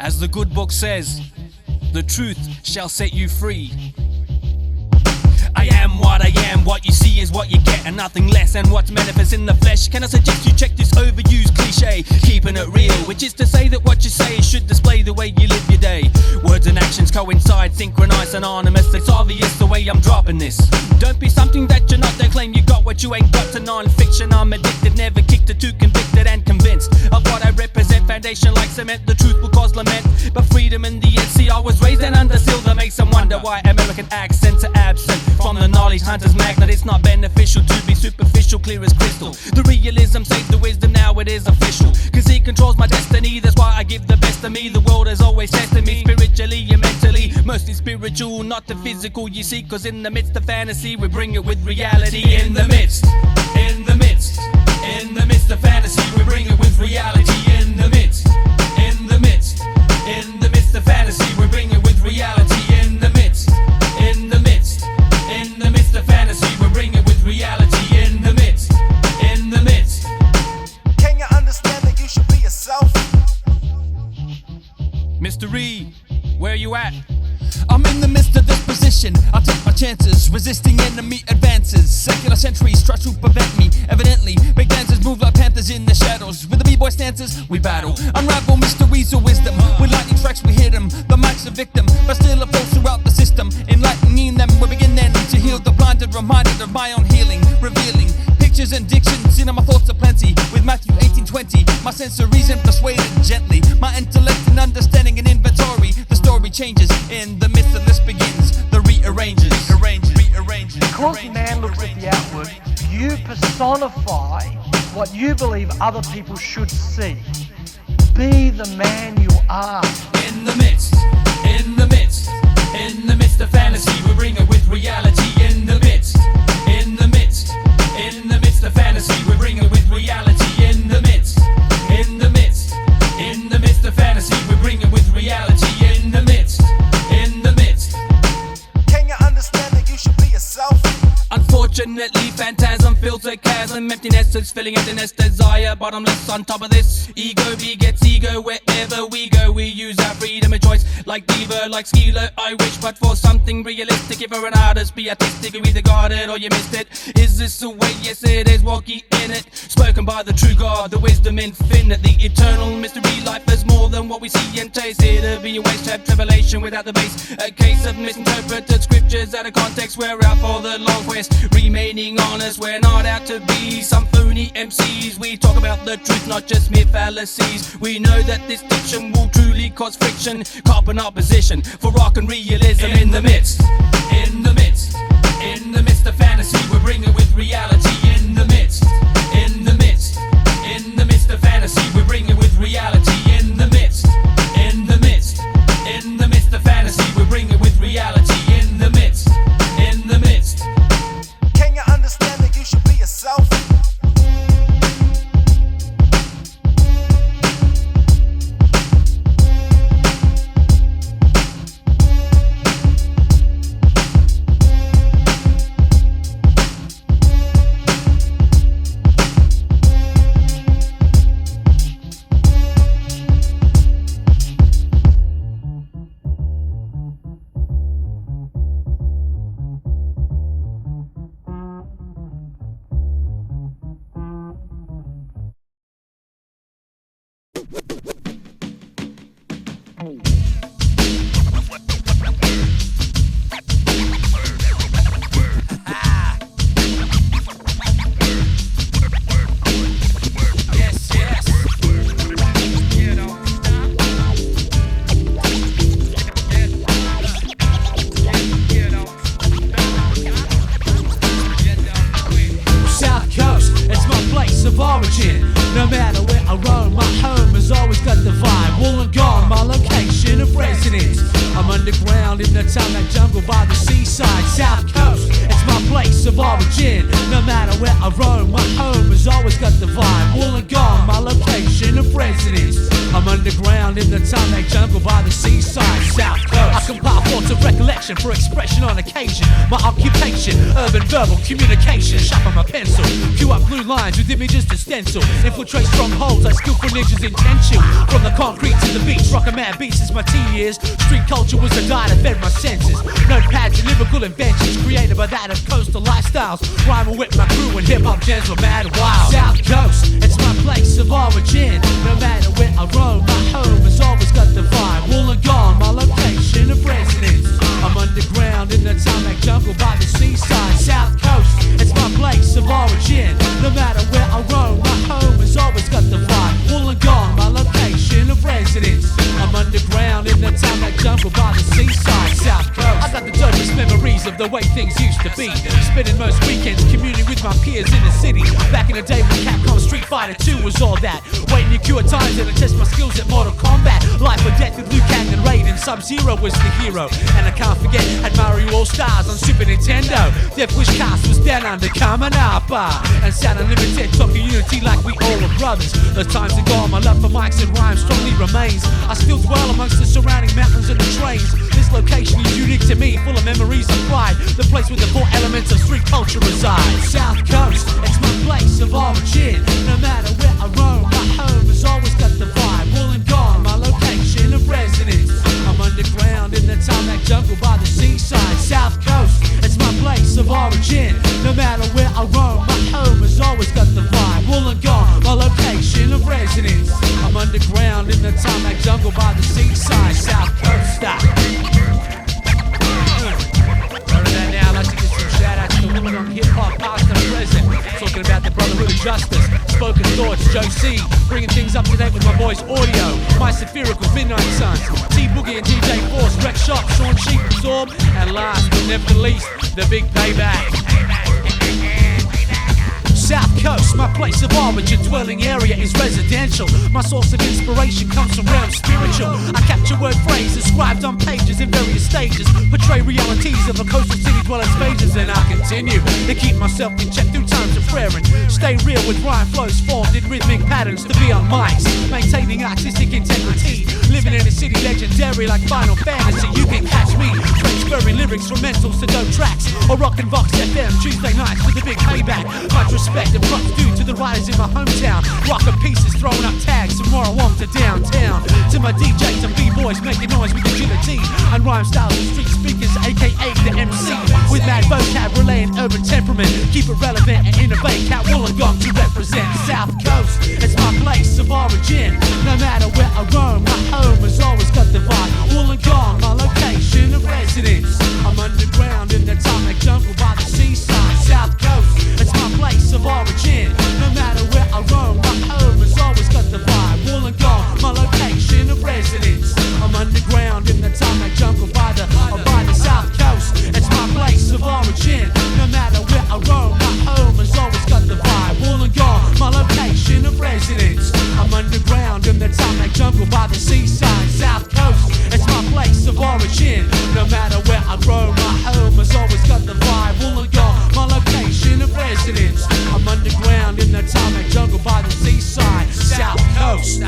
As the good book says, the truth shall set you free. I am what you see is what you get, and nothing less than what's manifest in the flesh. Can I suggest you check this overused cliche, keeping it real, which is to say that what you say should display the way you live your day. Words and actions coincide, synchronized, anonymous. It's obvious the way I'm dropping this. Don't be something that you're not, then claim you got what you ain't got. To non-fiction, I'm addicted, never kicked it, too convicted and convinced of what I represent. Foundation like cement, the truth will cause lament, but freedom in the end. See, I was raised and under seal that makes some wonder why American accents are absent from the knowledge hunter's magnet. It's not beneficial to be superficial, clear as crystal. The realism saves the wisdom, now it is official, cause he controls my destiny. That's why I give the best of me. The world has always tested me, spiritually and mentally, mostly spiritual, not the physical, you see. Cause in the midst of fantasy, we bring it with reality. In the midst of fantasy, we bring it with reality. In the midst of fantasy, we bring it with reality. In the midst of fantasy, we bring it with reality. In the midst. Can you understand that you should be yourself? Mr. Reed, where you at? I'm in the midst of this position, I take my chances, resisting enemy advances. Secular centuries try to prevent me, evidently. Big dancers move like panthers in the shadows. With the b-boy stances, we battle. Unravel mysteries of wisdom. With lightning strikes, we hit them. The mic's a victim, but still a flows throughout the system. Enlightening them, we begin then to heal the blinded, reminded of my own healing. Revealing pictures and dictions, my thoughts are plenty. With Matthew 18:20, my sense of reason persuaded gently. My intellect and understanding and inventory. The story changes, in the midst of this begins the rearranges. Because man looks at the outward, you personify what you believe other people should see. Be the man you are. In the midst of fantasy, we bring it with reality. In the midst of fantasy, we bring it with reality. In the midst of fantasy, we bring it with reality. In the midst. Can you understand that you should be yourself? Unfortunately, phantasm fills a chasm, emptiness is filling emptiness, desire bottomless. On top of this, ego begets ego. Wherever we go, we use our freedom of choice. Like Diva, like Skilo, I wish but for something realistic. If you're an artist, be artistic. You either got it or you missed it. Is this the way? Yes it is, walk ye in it. Spoken by the true God, the wisdom infinite, the eternal mystery. Life is more than what we see and taste. Here to be a waste, have tribulation without the base. A case of misinterpreted scriptures out of context. We're out for the long quest, remaining honest. We're not out to be some phony MCs. We talk about the truth, not just mere fallacies. We know that this diction will truly cause friction. Cop an opposition for rock and realism. In the midst of fantasy, we bring it with reality. In the midst of fantasy, we bring it with reality. In the midst of fantasy, we bring it with reality. In the midst. Can you understand that you should be yourself? I'm underground in the time jungle by the seaside, South Coast. I can pop thoughts of recollection for expression on occasion. My occupation, urban verbal communication. Sharpen my pencil, cue up blue lines with images to stencil. Infiltrate strongholds like skillful ninjas intentional. From the concrete to the beach, rock a mad beats since my teen years. Street culture was the diet that fed my senses. Notepads and lyrical inventions created by that of coastal lifestyles. Rhyme will whip my crew and hip-hop jams were mad wild. South Coast, it's my place of origin. No matter where I roam, my home has always got the vibe. Wollongong, my location of residence. I'm underground in the tarmac jungle by the seaside. South Coast, it's my place of origin. No matter where I roam, my home has always got the vibe. Wollongong, my location of residence. I'm underground in the tarmac jungle by the seaside. South Coast, I got the dopest memories of the way things used to be. Spending most weekends communing with my peers in the city. Back in the day when Capcom Street Fighter 2 was all that. Waiting to cure times and to test my skills at Mortal Kombat. Life or death with Liu Kang and Raiden. Sub-Zero was the hero. And I can't forget, had Mario All-Stars on Super Nintendo. Death Wish Cast was down under Kamanapa. And Sound Unlimited talking unity like we all were brothers. Those times are gone, my love for mics and rhymes strongly remains. I still dwell amongst the surrounding mountains and the trains. This location is unique to me, full of memories and pride. The place where the four elements of street culture reside. South Coast, it's my place of origin. No matter where I roam, my home has always got the vibe. Wollongong, my location of residence. I'm underground in the tarmac jungle by the seaside. South Coast, it's my place of origin. No matter where I roam, my home has always got the vibe. Wollongong, my location of residence. I'm underground in the tarmac jungle by the seaside. South Coast, stop. Now, I'd like to give some shout outs to women on hip hop, past and present. Talking about the brotherhood of justice, spoken thoughts, Joe C. Bringing things up to date with my boys Audio, my Saphirical Midnight Suns, T Boogie and DJ Force, Rec Shop, Sean Sheep, Absorb, and last but never the least, the big payback. South Coast, my place of origin, dwelling area is residential. My source of inspiration comes from realm spiritual. I capture word phrases inscribed on pages in various stages, portray realities of a coastal city dwellers' phases, and I continue to keep myself in check through times of prayer and stay real with rhyme flows formed in rhythmic patterns to be on mics, maintaining artistic integrity, living in a city legendary like Final Fantasy. You can catch me transferring lyrics from mentals to dope tracks, or rockin' Vox FM Tuesday nights with the big payback. Much respect and props due to the writers in my hometown. Rockin' pieces, throwing up tags from Warrawong to downtown. To my DJs and B-boys making noise with agility and rhyme styles and street speakers, aka the MC. With mad vocab relaying urban temperament, keep it relevant and innovate. Cat Wollongong to represent South Coast. It's my place of origin. No matter where I roam, my home has always got the vibe. Wollongong, my location of residence. I'm underground in the tarmac jungle by the seaside. South Coast, it's my place of origin. No matter where I roam, my home has always got the vibe. Wollongong, my location of residence. I'm underground in the tarmac jungle by the South Coast. It's my place of origin. No matter where I roam, my home has always got the vibe. Wollongong, my location of residence. I'm underground in the tarmac jungle by the seaside. South Coast, it's my place of origin. No matter where I roam, my home has always got the vibe. Wollongong, my location of residence. I'm underground in the tarmac jungle by the seaside. South Coast.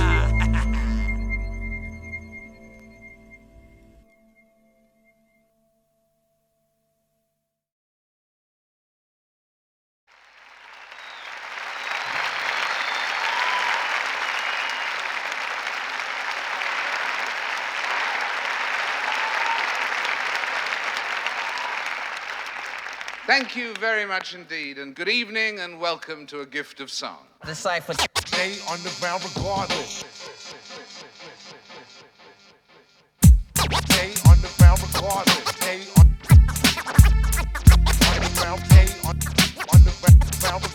Thank you very much indeed, and good evening and welcome to A Gift of Song. The cipher. Stay underground regardless. Stay underground regardless. Stay underground. Stay underground. Stay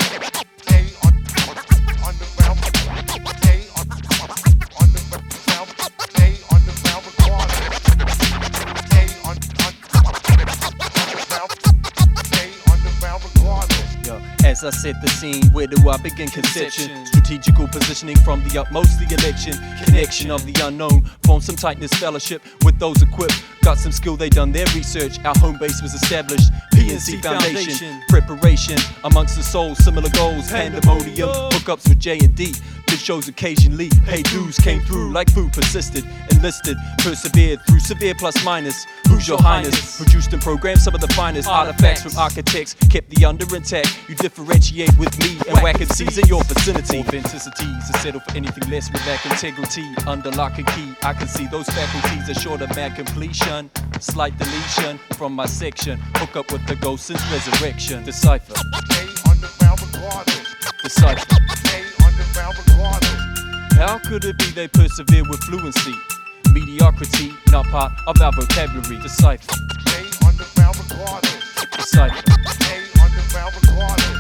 underground. Stay underground. Stay underground regardless. Stay underground regardless. Yo, as I set the scene, where do I begin? Conception, strategical positioning from the utmost, the election, connection of the unknown, form some tightness, fellowship with those equipped, got some skill, they done their research, our home base was established, PNC Foundation, preparation amongst the souls, similar goals, pandemonium, hookups with J and D, did shows occasionally. Hey dues came through like food persisted, enlisted, persevered through severe plus minus. Who's your highness? Produced and programmed some of the finest artifacts from architects, kept the under intact. You differentiate with me and whack MCs in your vicinity. Authenticity to settle for anything less with lack integrity. Under lock and key, I can see those faculties are short of mad completion. Slight deletion from my section. Hook up with the ghost since resurrection. Decipher. Stay underground regardless. Decipher. Stay underground regardless. How could it be they persevere with fluency? Mediocrity, not part of our vocabulary. Decipher. Stay underground regardless. Decipher. Stay underground regardless.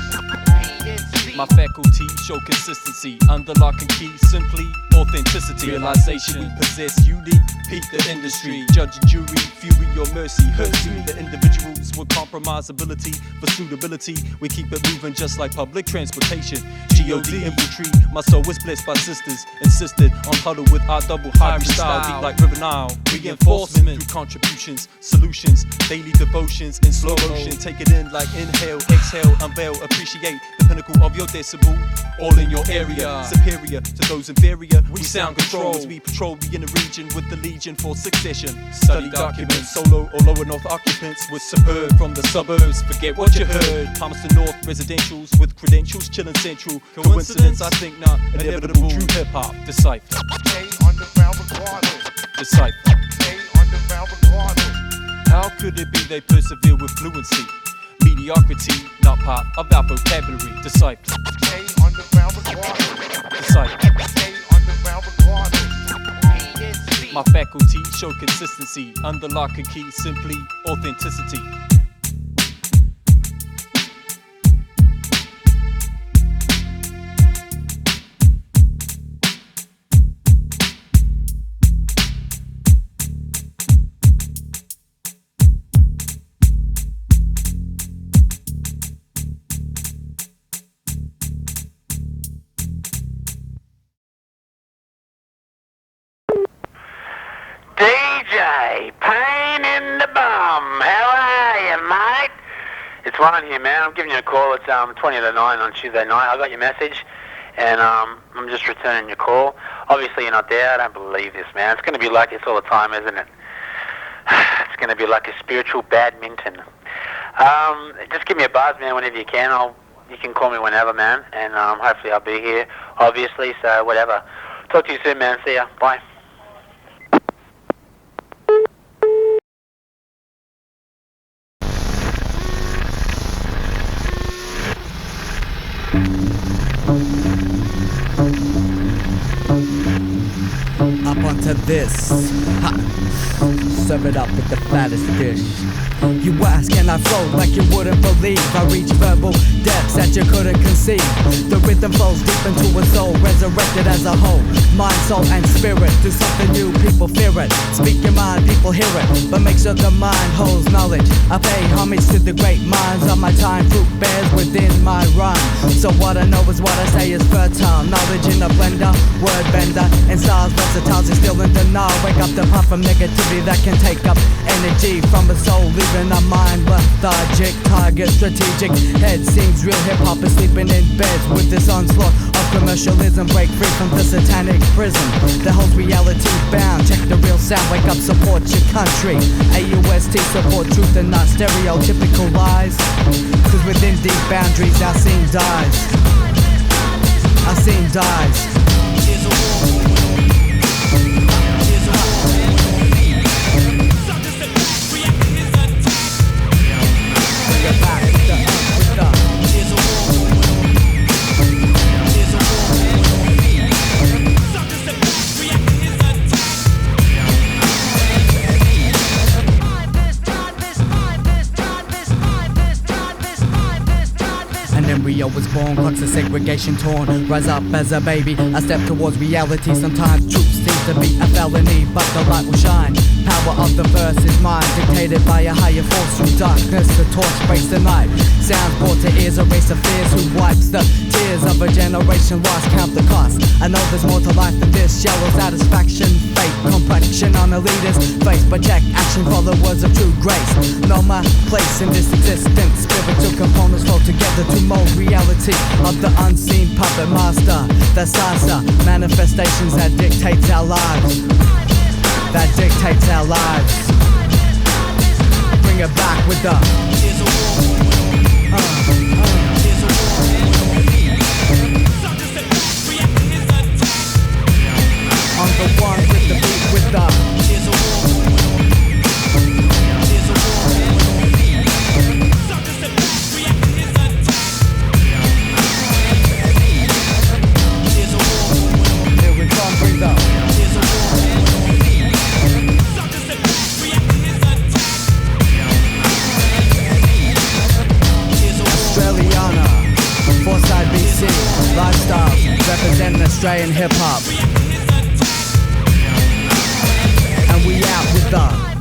My faculty show consistency. Under lock and key, simply authenticity. Realization we possess unique. Peak the industry. Judge and jury, fury or mercy. Hurts me the individuals with compromisability. For suitability, we keep it moving just like public transportation. G.O.D. infantry, my soul is blessed by sisters. Insisted on huddle with our double hybrid style. Deep like River Nile. Reinforcement through contributions, solutions, daily devotions in slow motion. Take it in like inhale, exhale, unveil, appreciate the pinnacle of your decibel. All in your area, superior to those inferior. We sound controls, we patrol the inner region with the legion for succession. Study documents, solo or lower north occupants with superb from the suburbs. Forget what you heard. Palmerston North residentials with credentials, chillin' central. Coincidence, I think not. Inevitable, true hip hop. Decipher. Stay underground regardless. Decipher. Stay underground regardless. How could it be they persevere with fluency? Mediocrity, not part of our vocabulary. Decipher. Stay underground regardless. Decipher. Stay underground regardless. My faculty show consistency. Under lock and key, simply authenticity. DJ, pain in the bum. How are you, mate? It's Juan here, man. I'm giving you a call. It's 20 to 9 on Tuesday night. I got your message, and I'm just returning your call. Obviously, you're not there. I don't believe this, man. It's going to be like this all the time, isn't it? It's going to be like a spiritual badminton. Just give me a buzz, man, whenever you can. You can call me whenever, man, and hopefully I'll be here, obviously, so whatever. Talk to you soon, man. See ya. Bye. Up onto this, ha. Serve it up with the fattest dish. You ask and I flow like you wouldn't believe. I reach verbal depths that you couldn't conceive. The rhythm flows deep into a soul, resurrected as a whole. Mind, soul and spirit, do something new, people fear it. Speak your mind, people hear it, but make sure the mind holds knowledge. I pay homage to the great minds of my time. Fruit bears within my rhyme. So what I know is what I say is fertile. Knowledge in a blender, word bender, and styles versatile is still in denial. Wake up the puff from negativity that can take up energy from a soul, leaving a mind lethargic. Target strategic, head seems real. Hip-hop is sleeping in beds with this onslaught of commercialism. Break free from the satanic prison that holds reality bound. Check the real sound, wake up, support your country. AUST, support truth and not stereotypical lies. Cause within these boundaries our scene dies. Our scene dies. Embryo was born, clocks of segregation torn. Rise up as a baby, I step towards reality. Sometimes truth seems to be a felony, but the light will shine. Power of the verse is mine, dictated by a higher force. Through darkness, the torch breaks the night. Sounds brought to ears, a race of fears who wipes the tears of a generation lost. Count the cost. I know there's more to life than this. Shallow satisfaction, fate, complexion on a leader's face, but check action, followers of true grace. Know my place in this existence. Spiritual components flow together to mold reality. Of of the unseen puppet master. The Sasa, manifestations that dictates our lives. That dictates our lives. Bring it back with the I'm the one with the beat with the for Syde B.C, Lifestylez, representing Australian hip-hop. And we out with the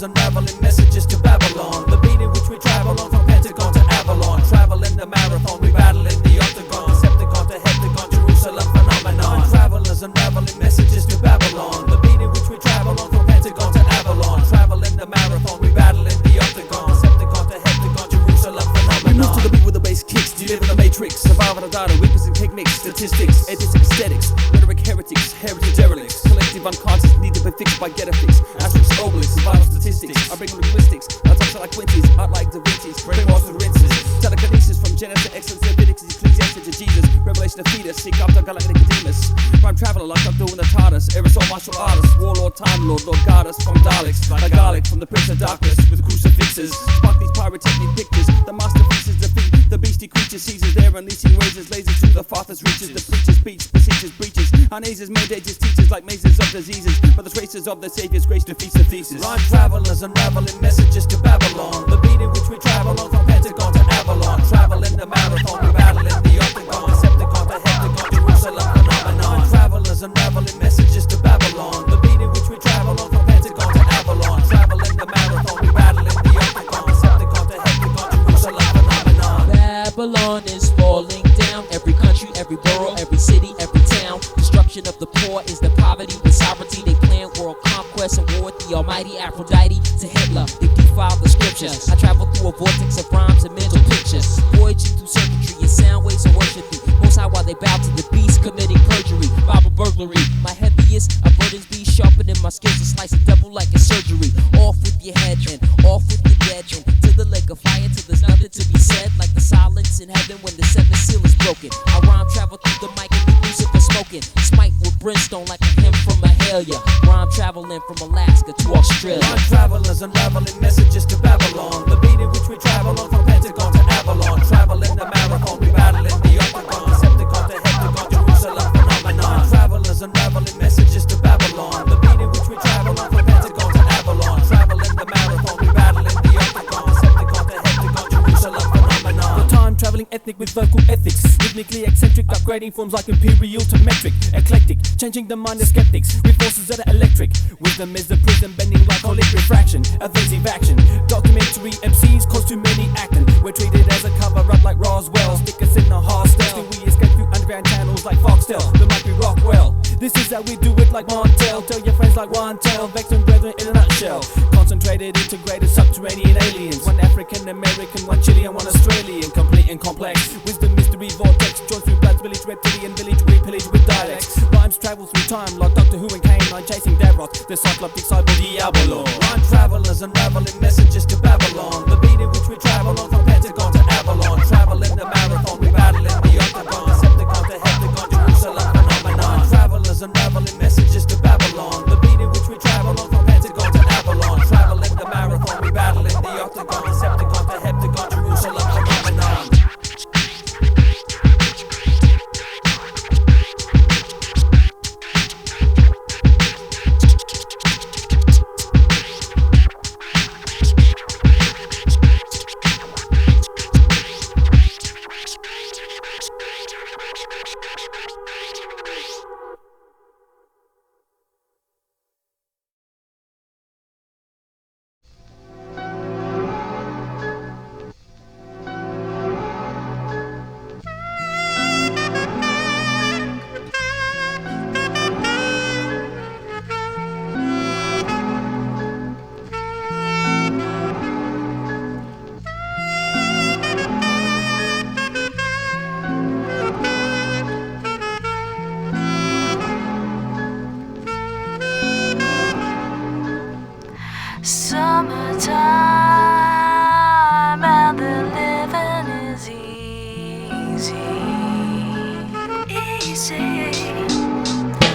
unraveling messages to Babylon. The beat in which we travel on from Pentagon to Avalon. Travel in the marathon, we battle in the octagon. Decepticon to heptagon, Jerusalem phenomenon. Travelers unraveling messages to Babylon. The beat in which we travel on from Pentagon to Avalon. Travel in the marathon, we battle in the octagon. Decepticon to heptagon, Jerusalem phenomenon. We move to the beat with the bass kicks, deliver the matrix. Survival of data, weakness and techniques, statistics, ethics and aesthetics. Rhetoric heretics, heritage derelicts. Collective unconscious need to be fixed by get a fix. Asterisks, obelisks, survival statistics. I bring linguistics, I touch like Quincy's, art like Da Vinci's, bring wars to rinses. Telekinesis from Genesis to Excellence, Leviticus, Ecclesiastes to Jesus. Revelation of fetus, seek after galactic Nicodemus. Rhyme traveler like I'm doing the TARDIS. Aerosol martial artist, warlord, time lord, Lord guard us from Daleks. Like garlic from the Prince of Darkness with crucifixes. Spark these pyrotechnic pictures. The masterpieces defeat the beastie creatures. Seizes there unleashing razors, lasers to the farthest reaches. The preacher's speech, procedures, breaches. Our nazes, mandages, teachers like mazes of diseases. But the traces of the Savior's grace defeats the thesis. Rhyme travelers unraveling messages to Babylon. The beat in which we travel on from Pentagon to Avalon. Travel in the marathon, we battle in the octagon. Decepticon to heptagon, Jerusalem phenomenon. Travelers unraveling messages to Babylon. The beat in which we travel on from Pentagon to Avalon. Travel in the marathon, we battle in the octagon. Decepticon to heptagon, Jerusalem phenomenon. Babylon is falling down. Every country, every borough, every city, every town. Destruction of the poor is the poverty with sovereignty. They plan world conquest and war with the almighty Aphrodite to Hitler. They defile the scriptures. I travel through a vortex of rhymes and mental pictures. Voyaging through circuitry and sound waves and worship thee. Most high while they bow to the beast committing perjury. Bible burglary. My heaviest of burdens be sharpening my skills to slice the devil like a surgery. Off with your head and off with your dead and to the lake of fire till there's nothing to be said. Like the silence in heaven when the seventh seal is broken. I rhyme travel through the mic and be Lucifer smoking. Smite with brimstone like a hymn from Mahalia. Rhyme traveling from Alaska to Australia. Rhyme travelers unraveling messages to Babylon. The beat in which we travel on from Pentagon to Avalon. Travel in the marathon, we battle in the octagon. Decepticon to heptagon, Jerusalem phenomenon. Travelers unraveling messages to Babylon. The beat in which we travel on from Pentagon to Avalon. Travel in the marathon, we battle in the octagon. Decepticon to heptagon, Jerusalem phenomenon. The time traveling ethnic with vocal ethics. Rhythmically eccentric, upgrading forms like imperial to metric. Eclectic, changing the mind of skeptics with forces that are electric. Wisdom is the prism bending like holy refraction. Evasive action, documentary MCs cause too many acting. We're treated as a cover-up like Roswell. Stick us in a hostel. Still we escape through underground channels like Foxtel. The mic we rock well. This is how we do it like Montel. Tell your friends like Juan, Vex and brethren in a nutshell. Concentrated, integrated, subterranean aliens. One African American, one Chilean, one Australian. Complete and complex. Wisdom, mystery, vortex. Joins through bloods, village, reptilian village. We pillage with dialects. Rhymes travel through time like Doctor Who and Kane. Chasing Davros, the cyclopic cyber Diabolo. Rhyme travelers unraveling messages to Babylon. The beat in which we travel on from Pentagon to Avalon. Travel in the marathon, we battle in the octagon. Decepticon to heptagon, Jerusalem phenomenon. Travelers unraveling messages to Babylon. The beat in which we travel on from Pentagon to Avalon. Travel in the marathon, we battle in the octagon. Decepticon to heptagon, Jerusalem phenomenon.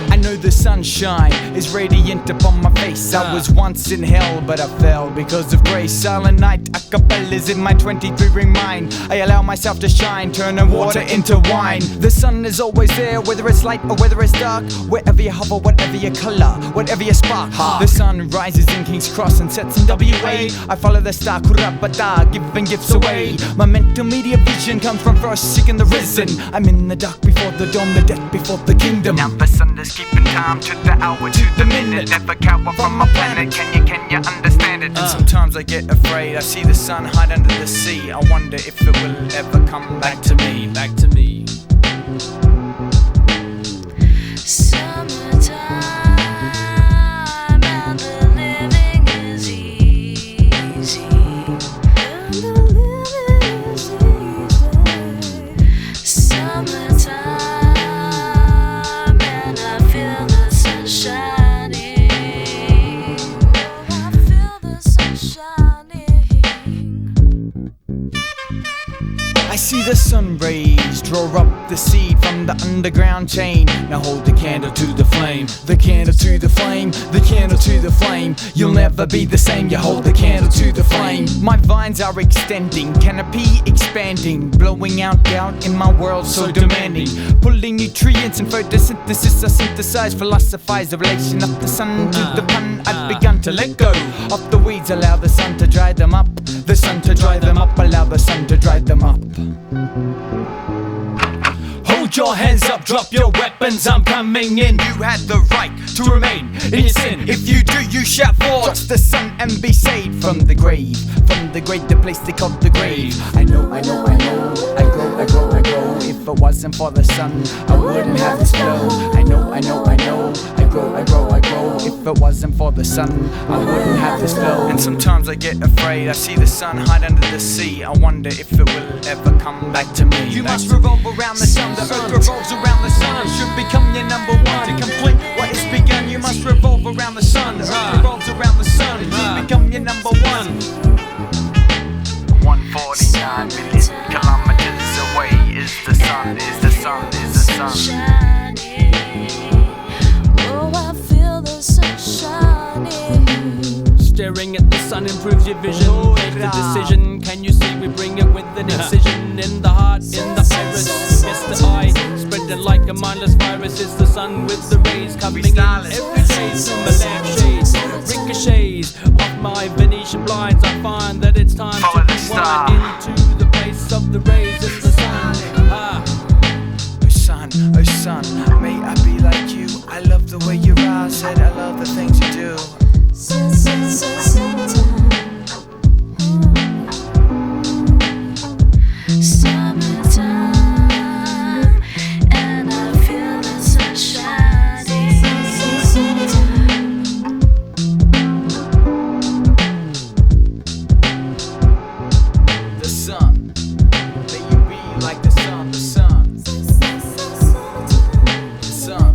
I know the sunshine is radiant upon my face. I was once in hell, but I fell because of grace. Silent night, acapellas in my 23-ring mind. I allow myself to shine, turning water into wine. The sun is always there, whether it's light or whether it's dark. Wherever you hover, whatever your color, whatever your spark. The sun rises in King's Cross and sets in WA. I follow the star, kurapata, giving gifts away. My mental media vision comes from first seeking the risen. I'm in the dark before the dawn, the death before the kingdom. Now the sun is keeping time to the hour, to the minute. Never cower from my planet, can you understand it? And sometimes I get afraid, I see the sun hide under the sea. I wonder if it will ever come back to me. Back to me. Summertime and the living is easy. And the living is easy. Summertime and I feel the sun shining. I feel the sun shining. I see the sun rays draw up the seed from the underground chain. Now hold the candle to the flame, the candle to the flame, the candle to the flame. You'll never be the same, you hold the candle to the flame. My vines are extending, canopy expanding, blowing out doubt in my world so demanding. Pulling nutrients and photosynthesis, I synthesize, philosophize the relation of the sun to the pun. I've begun to let go of the weeds, allow the sun to dry them up. The sun to dry them up, allow the sun to dry them up. Hold your hands up, drop your weapons, I'm coming in. You had the right To remain in sin. If you do, you shall fall. Touch the sun and be saved from the grave. From the grave, the place they call the grave. I know, I know, I know. I grow, I grow, I grow. If it wasn't for the sun, I wouldn't have this flow. I know, I know, I know. I grow, I grow, I grow. If it wasn't for the sun, I wouldn't have this flow. And sometimes I get afraid. I see the sun hide under the sea. I wonder if it will ever come back to me. You must revolve around the sun. The earth revolves around the sun. Should become your number one. To complete what is begun, you must revolve around the sun. The earth revolves around the sun. Should become your number one. 149 million kilometers away is the sun, is the sun, is the sun. Oh, I feel the sun shining. Staring at the sun improves your vision. Make the decision. Can you see we bring it with an incision in the heart, in the iris? It's the eye, spreading like a mindless virus. It's the sun with the rays coming in every day through my lampshades. Ricochets off my Venetian blinds. I find that it's time to rewind into the place of the rays. It's the sun. Oh sun, may I be like you. I love the way you rise, said I love the things you do. Summertime, and I feel the sun shining. The sun, may you be like the sun, the sun. The sun,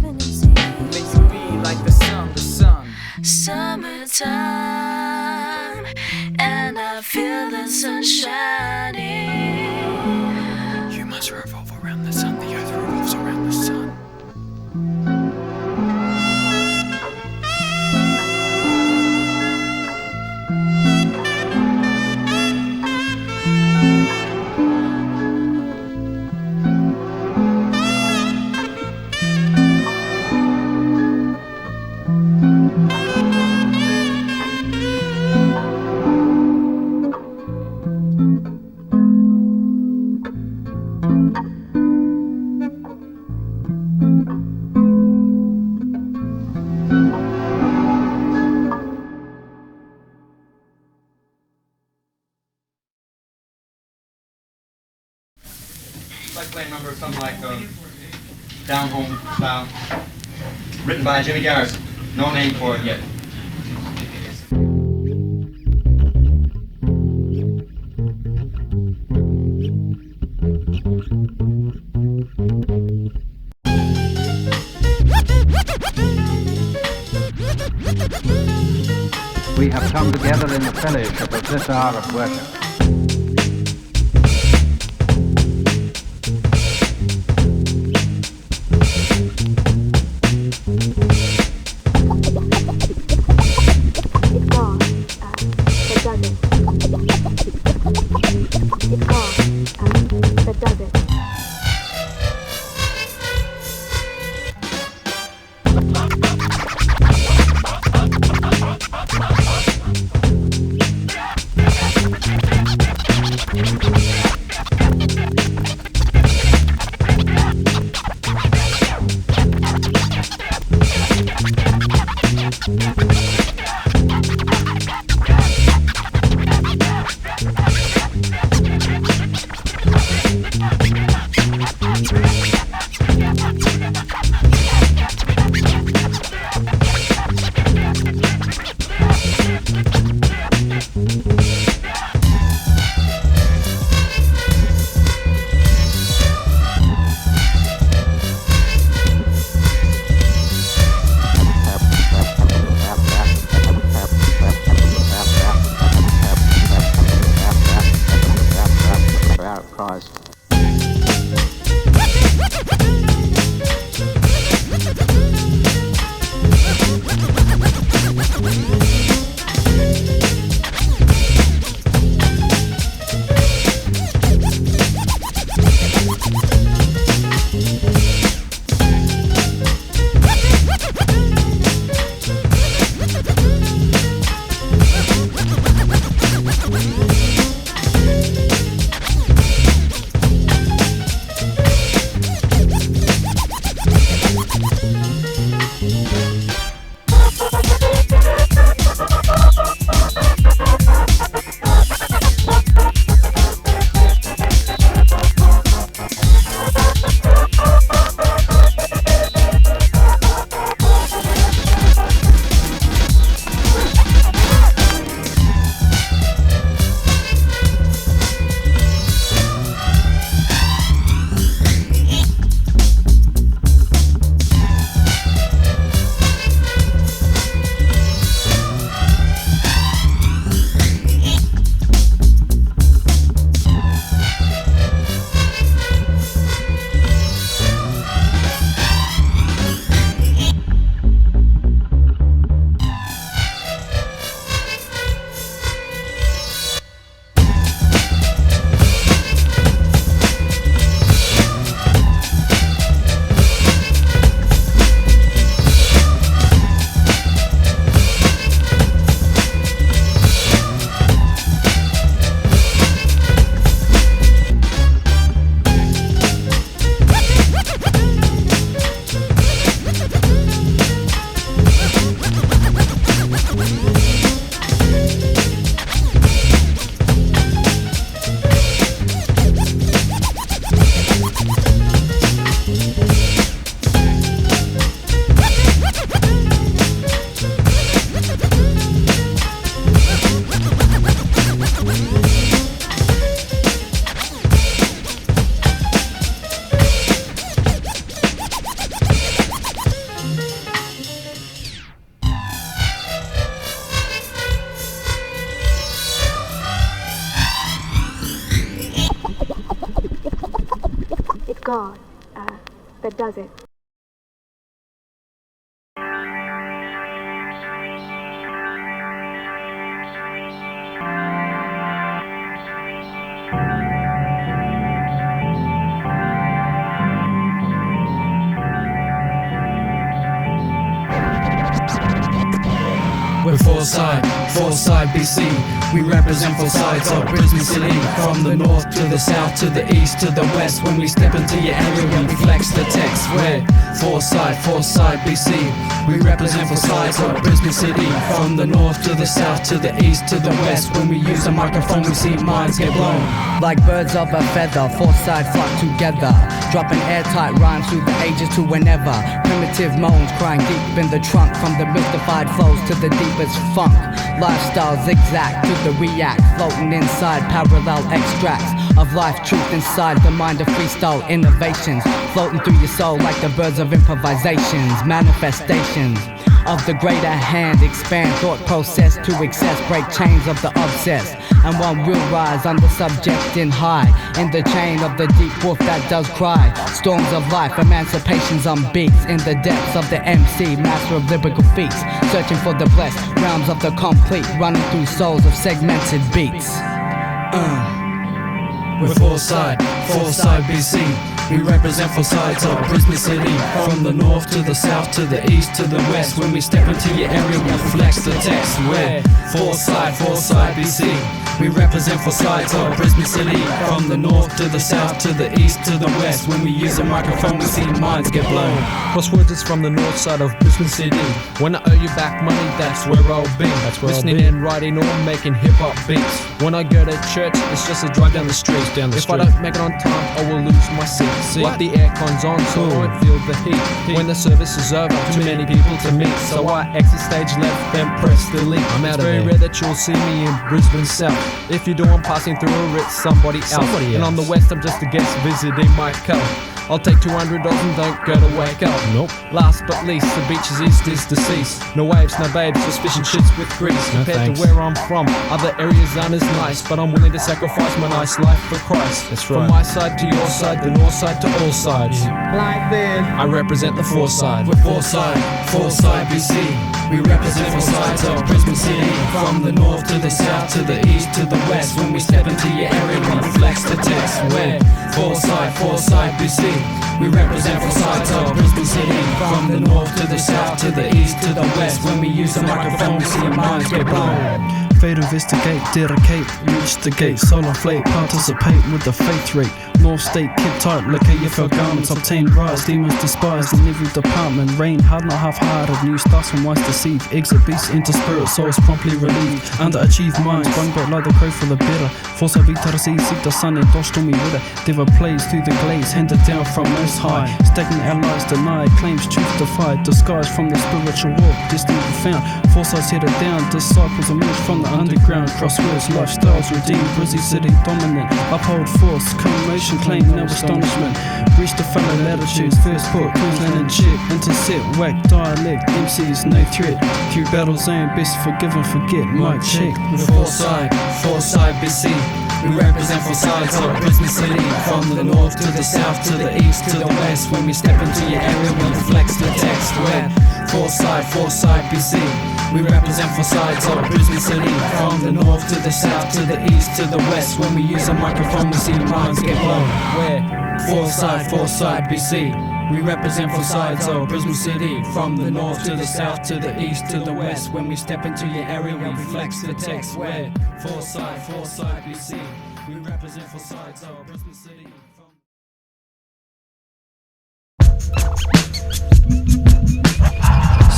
may you be like the sun, the sun. Summertime, and I feel the sun shining. You must revolve around the sun, the earth revolves around the sun. I'd like to play a number of something like Down Home style, written by Jimmy Garrison. No name for it yet. We have come together in the fellowship of this hour of worship. God that does it. We're Syde B.C. We represent four sides of Brisbane City. From the north to the south to the east to the west. When we step into your area, we flex the text. We're Syde B.C. We represent four sides of Brisbane City. From the north to the south to the east to the west. When we use a microphone, we see minds get blown. Like birds of a feather, four side flock together, dropping airtight rhymes through the ages to whenever. Primitive moans crying deep in the trunk, from the mystified flows to the deepest funk. Lifestyle zigzag to the react, floating inside parallel extracts of life truth inside the mind of freestyle innovations, floating through your soul like the birds of improvisations, manifestations of the greater hand. Expand thought process to excess, break chains of the obsessed, and one will rise under subject in high, in the chain of the deep wolf that does cry. Storms of life, emancipations on beats, in the depths of the MC, master of lyrical feats, searching for the blessed realms of the complete, running through souls of segmented beats. We're Syde B.C. We represent four sides of Brisbane City. From the north to the south to the east to the west. When we step into your area, we flex the text. We're Syde B.C. We represent four sides of Brisbane City. From the north to the south to the east to the west. When we use a microphone, we see minds get blown. Crosswords is from the north side of Brisbane City. When I owe you back money, that's where I'll be. Listening and writing or making hip-hop beats. When I go to church, it's just a drive down the street. If I don't make it on time, I will lose my seat. But the aircon's on, so I won't feel the heat. When the service is over, too many people to meet, so I exit stage left, then press delete. It's very rare that you'll see me in Brisbane South. If you do, I'm passing through or it's somebody else. And on the west, I'm just a guest visiting my co. I'll take $200 and don't go to wake up. Nope. Last but least, the beaches east is deceased. No waves, no babes, just fish and shits with grease. Compared to where I'm from, other areas aren't as nice, but I'm willing to sacrifice my nice life for Christ. That's right. From my side to your side, the north side to all sides. Like this, I represent the four side. We're Syde B.C. We represent four sides of Brisbane City. From the north to the south to the east to the west. When we step into your area, we flex the text. We're Syde B.C. We represent four sides of Brisbane City. From the north to the south to the east to the west. When we use a microphone, we see minds get blown. Fate, investigate, dedicate, reach the gate, soul inflate, participate with the faith rate. North state, keep tight, look at your fell garments, obtain rise, demons despised in every department. Rain hard, not half-hearted, new starts from wise deceive. Exit beasts into spirit, souls promptly relieved. Underachieved minds, bung back like the crow for the better. Force a vitarasi, seek the sun and dosh to me with it. Devil plays through the glaze, handed down from most high. Stagnant allies denied, claims truth defied. Disguised from the spiritual walk, destiny found. Foresights headed down, disciples emerge from the underground. Crosswords, lifestyles redeemed, Brizzy City dominant. Uphold force, commemoration, claim no astonishment. Reach the fellow latitudes, first port, Queensland and check. Intercept, whack dialect, MCs no threat. Through battle zone, best forgive and forget, mic check. We're Syde B.C. We represent four sides of Brisbane City. From the north to the south to the east to the west. When we step into your area, we flex the text. We're Syde B.C. We represent four sides of Brisbane City. From the north to the south to the east to the west. When we use a microphone, we see minds get blown. We're Syde B.C. We represent four sides of Brisbane City. From the north to the south to the east to the west. When we step into your area, we flex the text. We're Syde B.C. We represent four sides of Brisbane City.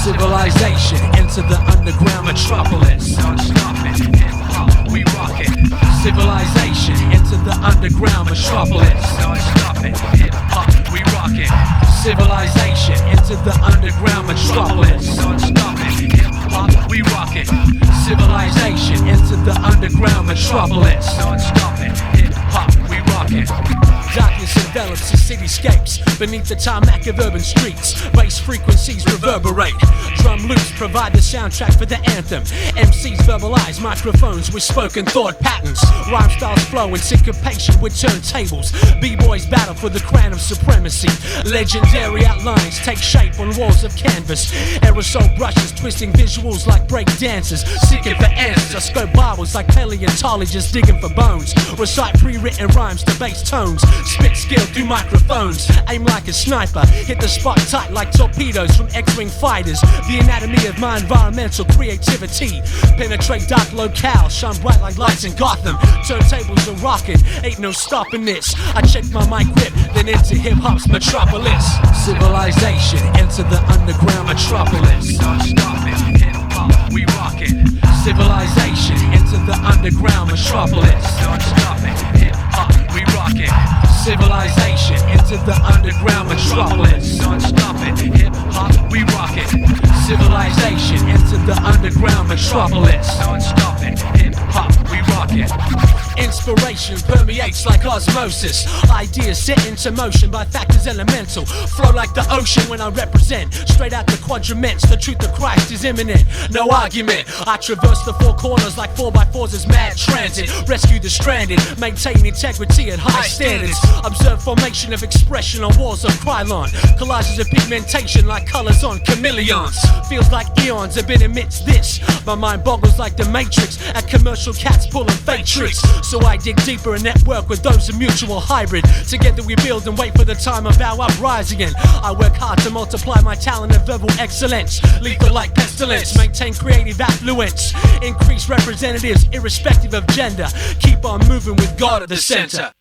Civilization into the underground metropolis. Don't stop it, hip-hop, we rock it. Civilization into the underground metropolis. Don't stop it, hip-hop, we rock it. Civilization into the underground metropolis. Don't stop it, hip-hop, we rock it. Civilization into the underground metropolis. Don't stop it, hip-hop, we rock it. Darkness envelops the cityscapes beneath the tarmac of urban streets. Bass frequencies reverberate. Drum loops provide the soundtrack for the anthem. MCs verbalize microphones with spoken thought patterns. Rhyme styles flow in syncopation with turntables. B-boys battle for the crown of supremacy. Legendary outlines take shape on walls of canvas. Aerosol brushes twisting visuals like break dancers. Seeking for answers, I scope Bibles like paleontologists digging for bones. Recite pre-written rhymes to bass tones. Spit skill through microphones. Aim like a sniper. Hit the spot tight like torpedoes from X-wing fighters. The anatomy of my environmental creativity. Penetrate dark locales. Shine bright like lights in Gotham. Turntables are rocking. Ain't no stopping this. I check my mic grip, then into hip-hop's Metropolis. Civilization, enter the underground Metropolis. Don't stop it, hip-hop, we rockin'. Civilization, enter the underground Metropolis. Don't stop it, hip-hop, we rockin'. Civilization, enter the underground Metropolis. Don't stop it, hip-hop, we rockin'. Civilization, enter the underground Metropolis. Don't stop it, hip-hop, we rockin'. Inspiration permeates like osmosis. Ideas set into motion by factors elemental. Flow like the ocean when I represent. Straight out the quadruments, the truth of Christ is imminent. No argument, I traverse the four corners like 4x4s as mad transit. Rescue the stranded, maintain integrity at high standards. Observe formation of expression on walls of Krylon. Collages of pigmentation like colors on chameleons. Feels like eons have been amidst this. My mind boggles like the Matrix at commercial cats pulling fake tricks. So I dig deeper and network with those in mutual hybrid. Together we build and wait for the time of our uprising. I work hard to multiply my talent of verbal excellence. Lethal like pestilence, maintain creative affluence. Increase representatives irrespective of gender. Keep on moving with God at the center.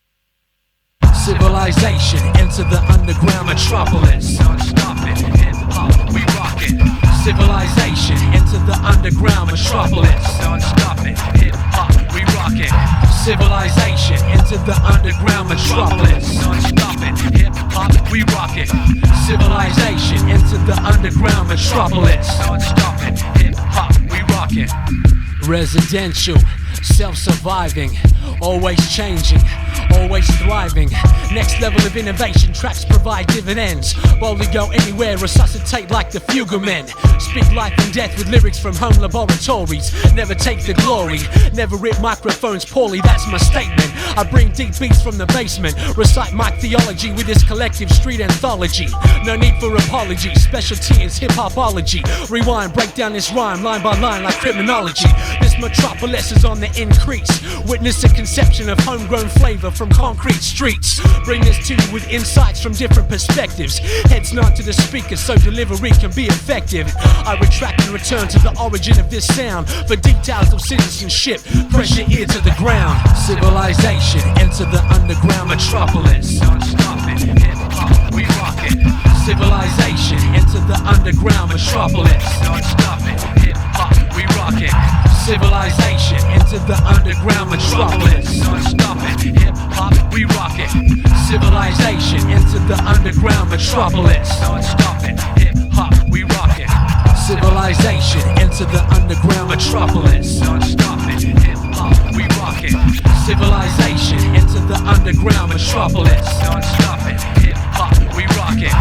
Civilization, enter the underground Metropolis. Don't stop it, hip-hop, we rockin'. Civilization, enter the underground Metropolis. Don't stop it, hip-hop, we rockin'. Civilization, enter the underground Metropolis. Don't stop it, hip-hop, we rockin'. Civilization, enter the underground Metropolis. Don't stop it, hip-hop, we rockin'. Residential, self-surviving, always changing, always thriving. Next level of innovation, tracks provide dividends. Boldly go anywhere, resuscitate like the Fuglemen. Speak life and death with lyrics from home laboratories. Never take the glory, never rip microphones poorly, that's my statement. I bring deep beats from the basement, recite mic theology with this collective street anthology. No need for apology, specialty is hip-hopology. Rewind, break down this rhyme line by line like criminology. This Metropolis is on the increase. Witness a conception of homegrown flavor from concrete streets. Bring this to you with insights from different perspectives. Heads nod to the speaker so delivery can be effective. I retract and return to the origin of this sound. For details of citizenship, press your ear to the ground. Civilization, enter the underground Metropolis. Don't stop it, hip-hop, we rockin'. Civilization, enter the underground Metropolis. Don't stop it, hip-hop, we rockin'. Civilization, enter the underground Metropolis. Don't stop it, hip-hop, we rockin'. Civilization, enter the underground Metropolis. Don't stop it, hip-hop, we rockin'. Civilization, enter the underground Metropolis. Don't stop it, hip-hop, we rockin'. Civilization, enter the underground Metropolis. Don't stop it, hip-hop, we rockin'.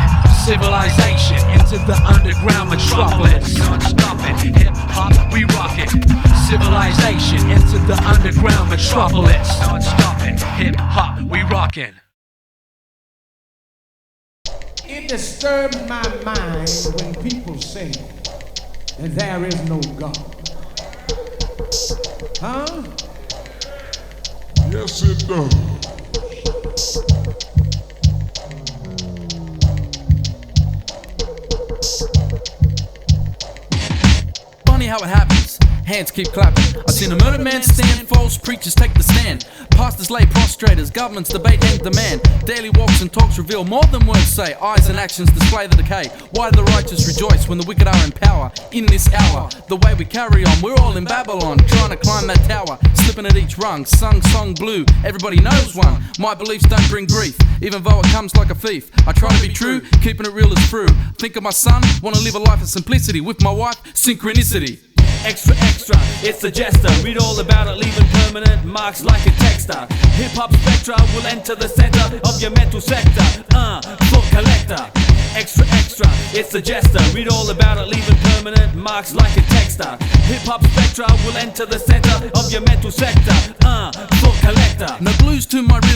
Civilization, enter the underground Metropolis. Don't stop it, hip-hop, we rockin'. Civilization, enter the underground Metropolis. Don't stop it, hip-hop, we rockin'. It disturbs my mind when people say that there is no God. Huh? Yes, it does. Funny how it happens. Hands keep clapping. I've seen a murdered man stand, false preachers take the stand. Pastors lay prostrators, governments debate and demand. Daily walks and talks reveal more than words say. Eyes and actions display the decay. Why do the righteous rejoice when the wicked are in power? In this hour, the way we carry on, we're all in Babylon, trying to climb that tower, slipping at each rung. Sung song blue, everybody knows one. My beliefs don't bring grief, even though it comes like a thief. I try to be true, keeping it real is true. Think of my son, wanna live a life of simplicity. With my wife, synchronicity. Extra, extra, it's the Jesta. Read all about it, leaving permanent marks like a texter. Hip-hop spectra will enter the center of your mental sector. Thought collector. Extra, extra, it's the Jesta. Read all about it, leaving permanent marks like a texter. Hip-hop spectra will enter the center of your mental sector. Thought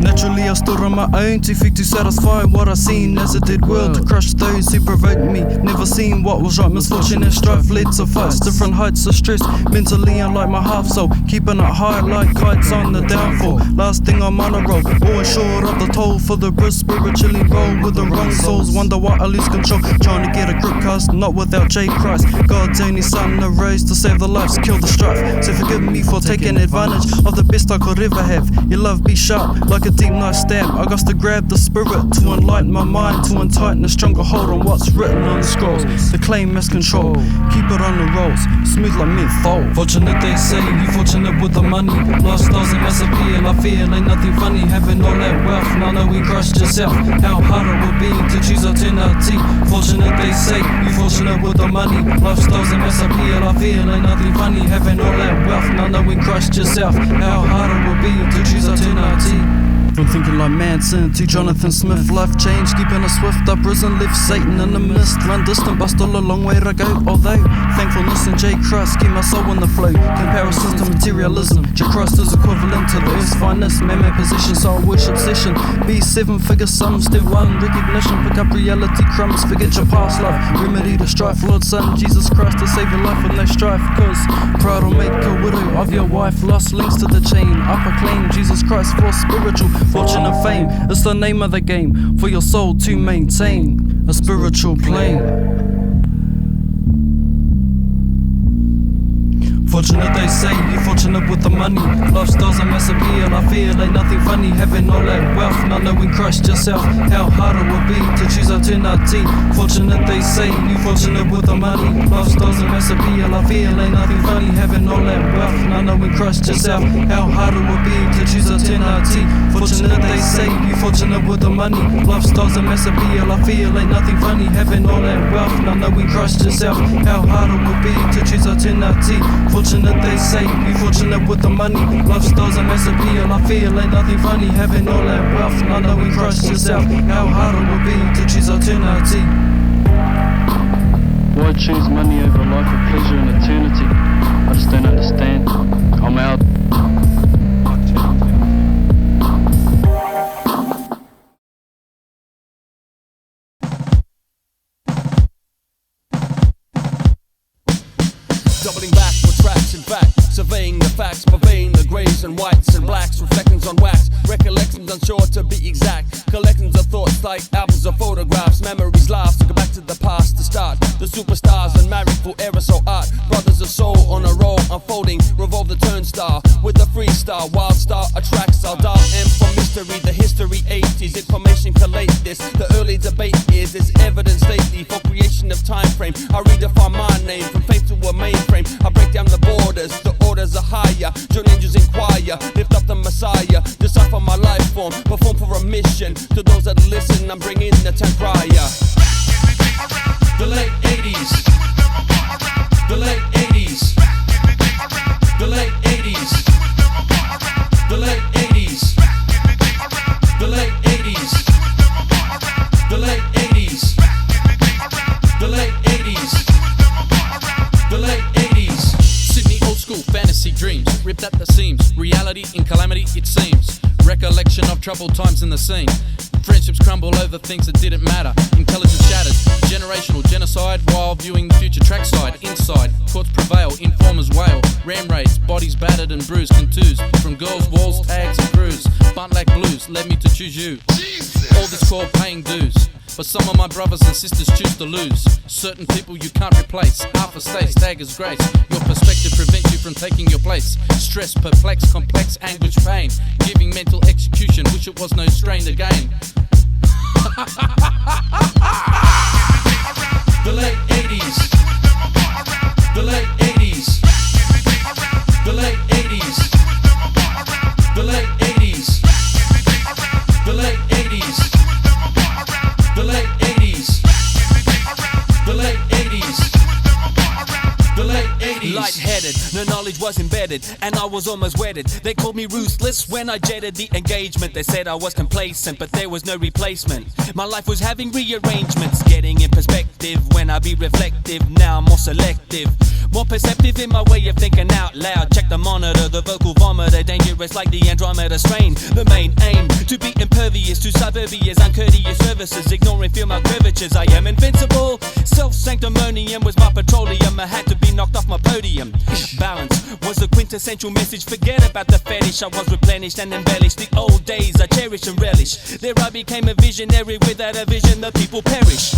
Naturally I stood on my own, too thick to satisfy what I seen as it did well to crush those who provoked me. Never seen what was right, misfortune and strife led to fights, different heights of stress. Mentally unlike my half soul, keeping it high like kites on the downfall. Last thing I'm on a roll, always short of the toll for the brisk spiritually roll with the wrong souls. Wonder why I lose control, trying to get a grip cast, not without J. Christ. God's only son arose to save the lives, kill the strife. So forgive me for taking advantage of the best I could ever have. Your love be sharp like a deep knife stab. I got to grab the spirit to enlighten my mind, to untighten a stronger hold on what's written on the scrolls. The claim has control, keep it on the rolls, smooth like menthol. Fortunate they say, you fortunate with the money. Lifestyles and massive appeal, I feel ain't nothing funny. Having all that wealth, now know we crushed yourself. How hard it would be to choose alternative. Fortunate they say, you fortunate with the money. Lifestyles and massive appeal, I feel ain't nothing funny. Having all that wealth, now know we crushed yourself. How hard it would be to choose alternative. From thinking like Manson to Jonathan Smith, life change, keeping a swift uprisen, left Satan in the mist, run distant but still a long way to go. Although thankfulness and J. Christ keep my soul in the flow. Comparisons to materialism, J. Christ is equivalent to the earth's finest. Man-made position, soul worship session. Be 7-figure sum, step 1 recognition. Pick up reality crumbs, forget your past life. Remedy to strife, Lord Son Jesus Christ to save your life with no strife. Cause pride will make a widow of your wife. Lost links to the chain, I proclaim Jesus Christ for spiritual fortune and fame. It's the name of the game for your soul to maintain a spiritual plane. Fortunate they say, you fortunate with the money. Lifestyles a massive appeal, I feel ain't nothing funny. Having all that wealth, not knowing crushed yourself. How hard it would be to choose alternative. Fortunate they say, you fortunate with the money. Lifestyles a massive appeal, I feel ain't nothing funny. Having all that wealth, not knowing crushed yourself. How hard it would be to choose alternative. Fortunate they say, you fortunate with the money. Lifestyles a massive appeal, I feel ain't nothing funny. Having all that wealth, not knowing crushed yourself. How hard it would be to choose alternative. Fortunate they say, you fortunate with the money. Lifestyles a massive appeal, I feel ain't nothing funny. Having all that wealth, not knowing crushed yourself. How hard it would be to choose alternative. Why choose money over life of pleasure and eternity? I just don't understand. I'm out. Doubling back with tracks, in fact, surveying the facts, purveying the greys and whites and blacks, reflections on wax, recollections unsure to be exact, collections of thoughts like albums of photographs, memories last to go back to the past to start. The superstars and married for aerosol art, brothers of soul on a roll, unfolding, revolve the turnstile with a freestyle, wild star attracts our dial M for mystery, the history 80s, information collate this. The early debate is evidence lately for creation of time frame. I redefine my name from faith to a mainframe. I break down the borders, the orders are higher. Join angels inquire, lift up the Messiah. Decipher my life form, perform for a mission. To those that listen, I'm bringing the time prior. The late 80s. The late 80s. The late 80s. The late 80s. The late 80s. The late 80s. The late 80s. The late 80s. Sydney old school fantasy dreams, ripped at the seams. Reality in calamity it seems. Recollection of troubled times in the scene. Friendships crumble over things that didn't matter. Intelligence shattered. Generational genocide while viewing the future trackside. Inside, courts prevail, informers wail. Ram raids, bodies battered and bruised, contused. From girls, walls, tags and crews. Bunt like blues led me to choose you. All this called paying dues. But some of my brothers and sisters choose to lose. Certain people you can't replace. Alpha stays, daggers grace. Your perspective prevents you from taking your place. Stress, perplex, complex, anguish, pain. Giving mental execution, wish it was no strain again. The late 80s. The late 80s. The late 80s. The late 80s. The late 80s. The late 80s. The late 80s. The late 80s. Lightheaded, no knowledge was embedded, and I was almost wedded. They called me ruthless when I jetted the engagement. They said I was complacent, but there was no replacement. My life was having rearrangements, getting in perspective when I be reflective. Now I'm more selective. More perceptive in my way of thinking out loud. Check the monitor, the vocal vomiter, dangerous like the Andromeda strain. The main aim, to be impervious to suburbia's uncourteous services, ignoring female curvatures. I am invincible. Self-sanctimonium was my petroleum. I had to be knocked off my podium. Balance was the quintessential message. Forget about the fetish. I was replenished and embellished. The old days I cherish and relish. There I became a visionary. Without a vision, the people perish.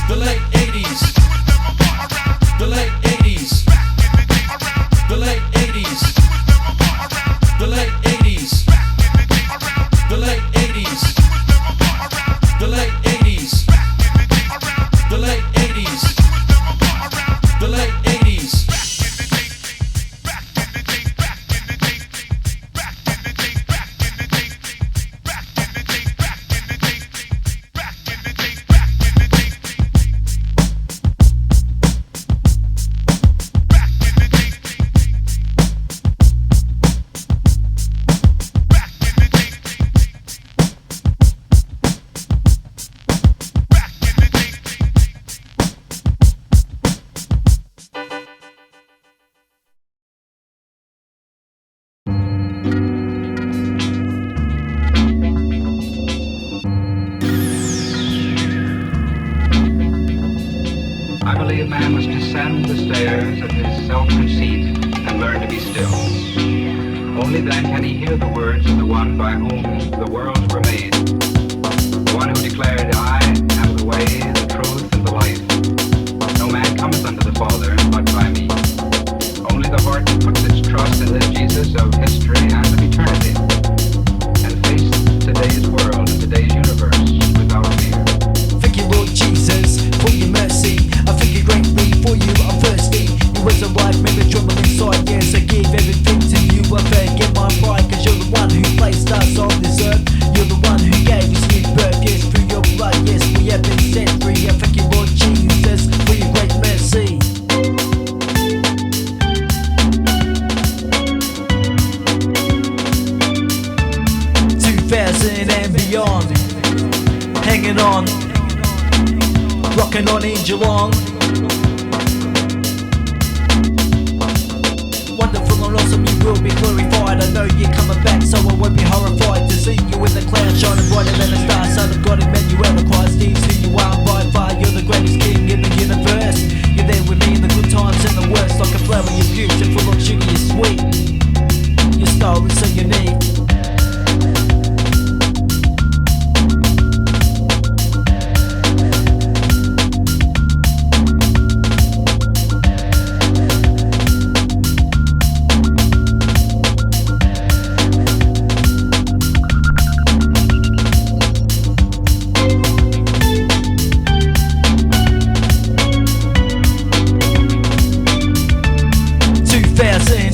The late 80s. The late 80s. The late 80s. The late 80s. The late 80s. The late 80s. The late 80s. The late 80s. I believe man must descend the stairs of his self-conceit and learn to be still. Only then can he hear the words of the one by whom the worlds were made. The one who declared, I am the way, the truth, and the life. No man cometh unto the Father but by me. Only the heart that puts its trust in this Jesus of history and of eternity can face today's world and today's universe without fear. Thank you, Lord Jesus, for your mercy. I thank you greatly for you, I'm thirsty. You was a wife, made me trouble inside. Yes, I give everything to you. I forget my pride, cause you're the one who placed us on this earth. You're the one who gave us new birth. Yes, through your blood, yes, we have been set free. I thank you, Lord Jesus, for your great mercy. 2000 and beyond, hanging on, rocking on in Geelong. Wonderful and awesome, you will be glorified. I know you're coming back, so I won't be horrified to see you in the clouds, shining brighter than a star. Son of God, Emmanuel, Christ is who you are. By far, you're the greatest king in the universe. You're there with me in the good times and the worst. Like a flower, you're beautiful, like sugar, you're sweet. Your style is so unique.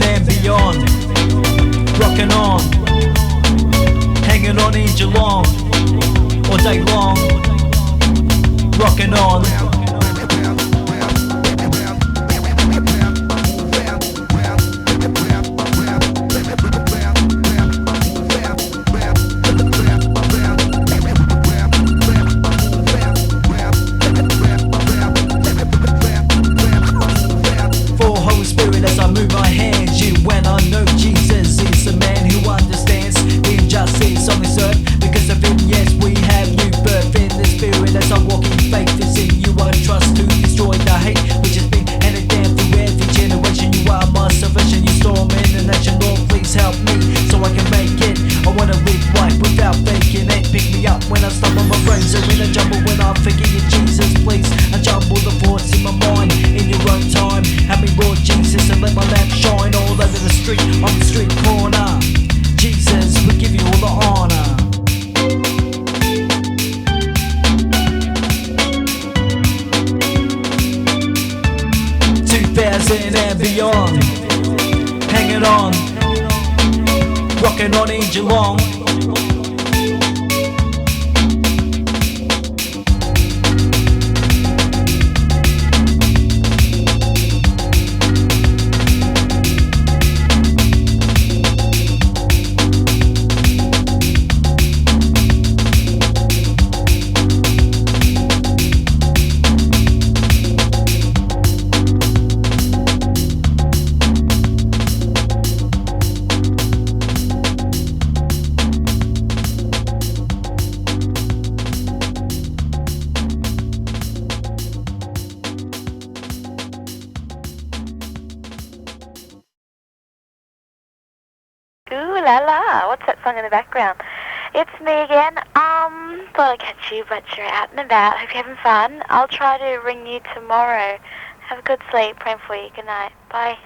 And beyond, rocking on, hanging on in Geelong, all day long, rocking on. And beyond, hanging on, rocking on in Geelong. la la. What's that song in the background? It's me again. Thought I'd catch you, but you're out and about. Hope you're having fun. I'll try to ring you tomorrow. Have a good sleep. Praying for you. Good night. Bye.